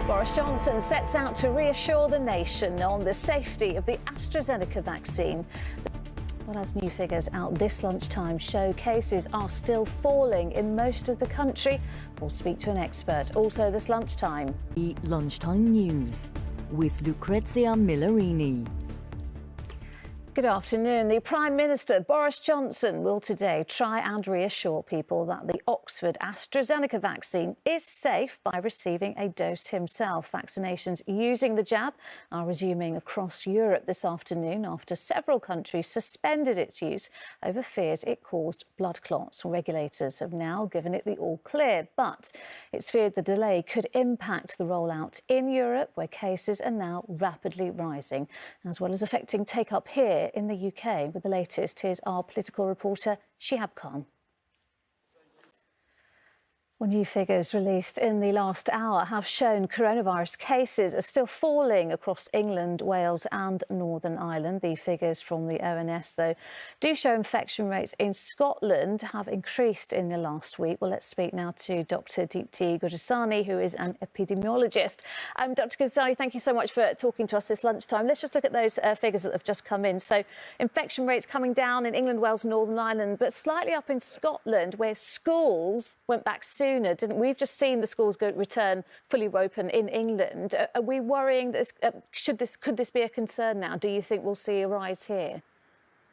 Boris Johnson sets out to reassure the nation on the safety of the AstraZeneca vaccine. Well, as new figures out this lunchtime show, cases are still falling in most of the country. We'll speak to an expert. Also this lunchtime. The lunchtime news with Lucrezia Millarini. Good afternoon. The Prime Minister, Boris Johnson, will today try and reassure people that the Oxford AstraZeneca vaccine is safe by receiving a dose himself. Vaccinations using the jab are resuming across Europe this afternoon after several countries suspended its use over fears it caused blood clots. Regulators have now given it the all clear, but it's feared the delay could impact the rollout in Europe, where cases are now rapidly rising, as well as affecting take-up here in the UK. With the latest, here's our political reporter, Shihab Khan. Well, new figures released in the last hour have shown coronavirus cases are still falling across England, Wales and Northern Ireland. The figures from the ONS, though, do show infection rates in Scotland have increased in the last week. Well, let's speak now to Dr. Deepti Gurdasani, who is an epidemiologist. Dr. Gurdasani, thank you so much for talking to us this lunchtime. Let's just look at those figures that have just come in. So infection rates coming down in England, Wales and Northern Ireland, but slightly up in Scotland, where schools went back sooner, didn't we? We've just seen the schools return fully open in England. Are we worrying that could this be a concern now? Do you think we'll see a rise here?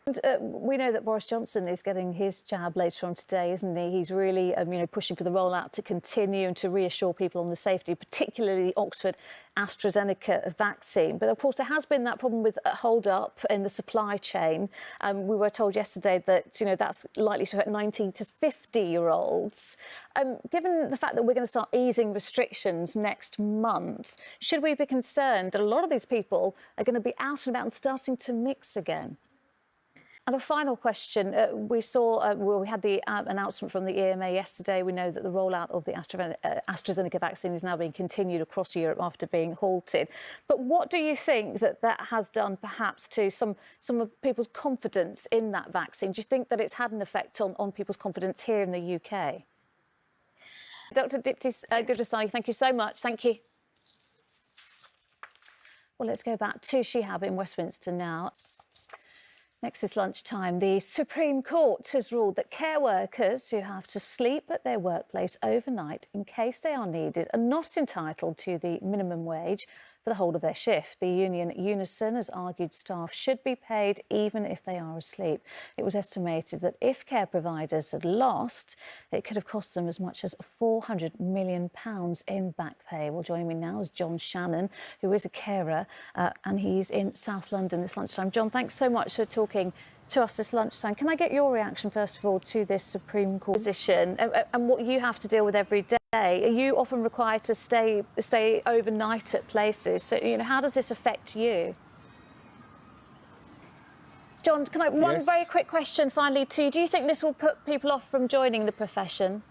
And, we know that Boris Johnson is getting his jab later on today, isn't he? He's really, pushing for the rollout to continue and to reassure people on the safety, particularly the Oxford AstraZeneca vaccine. But of course, there has been that problem with a hold up in the supply chain. We were told yesterday that, that's likely to affect 19 to 50-year-olds. Given the fact that we're going to start easing restrictions next month, should we be concerned that a lot of these people are going to be out and about and starting to mix again? And a final question. We saw, we had the announcement from the EMA yesterday. We know that the rollout of the AstraZeneca vaccine is now being continued across Europe after being halted. But what do you think that has done perhaps to some of people's confidence in that vaccine? Do you think that it's had an effect on people's confidence here in the UK? Dr. Deepti Gurdasani, thank you so much. Thank you. Well, let's go back to Shihab in Westminster now. Next is lunchtime. The Supreme Court has ruled that care workers who have to sleep at their workplace overnight in case they are needed are not entitled to the minimum wage for the whole of their shift. The union Unison has argued staff should be paid even if they are asleep. It was estimated that if care providers had lost, it could have cost them as much as £400 million in back pay. Well, joining me now is John Shannon, who is a carer, and he's in South London this lunchtime. John, thanks so much for talking to us this lunchtime. Can I get your reaction, first of all, to this Supreme Court position and what you have to deal with every day? Are you often required to stay overnight at places? So, how does this affect you? John, can I one very quick question finally to you? Do you think this will put people off from joining the profession?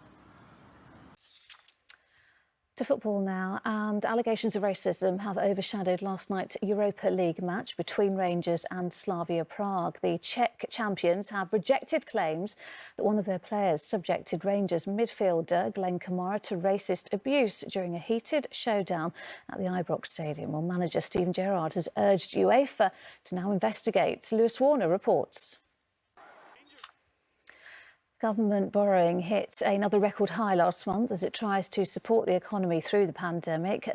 To football now, and allegations of racism have overshadowed last night's Europa League match between Rangers and Slavia Prague. The Czech champions have rejected claims that one of their players subjected Rangers midfielder Glenn Kamara to racist abuse during a heated showdown at the Ibrox Stadium. Well, manager Steven Gerrard has urged UEFA to now investigate. Lewis Warner reports. Government borrowing hit another record high last month as it tries to support the economy through the pandemic.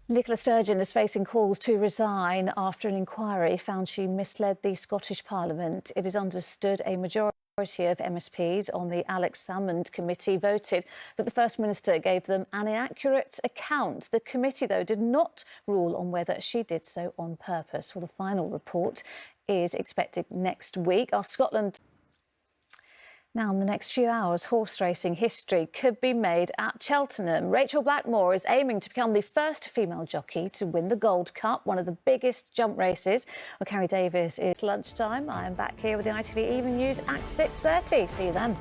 Nicola Sturgeon is facing calls to resign after an inquiry found she misled the Scottish Parliament. It is understood a majority of MSPs on the Alex Salmond committee voted that the First Minister gave them an inaccurate account. The committee, though, did not rule on whether she did so on purpose. Well, the final report is expected next week. Our Scotland... Now, in the next few hours, horse racing history could be made at Cheltenham. Rachel Blackmore is aiming to become the first female jockey to win the Gold Cup, one of the biggest jump races. Well, Carrie Davis is lunchtime. I am back here with the ITV Evening News at 6:30. See you then.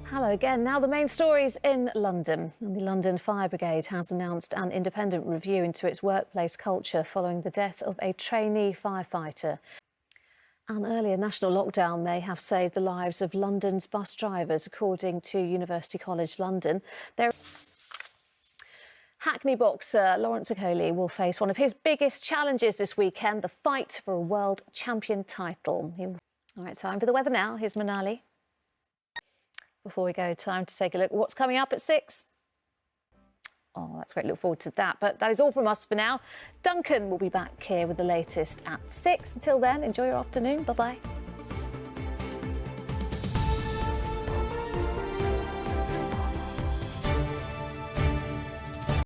Hello again. again, now the main stories in London. And the London Fire Brigade has announced an independent review into its workplace culture following the death of a trainee firefighter. An earlier national lockdown may have saved the lives of London's bus drivers, according to University College London. Hackney boxer Lawrence Okolie will face one of his biggest challenges this weekend, the fight for a world champion title. All right, time for the weather now. Here's Manali. Before we go, time to take a look at what's coming up at 6. Oh, that's great. Look forward to that. But that is all from us for now. Duncan will be back here with the latest at 6. Until then, enjoy your afternoon. Bye-bye.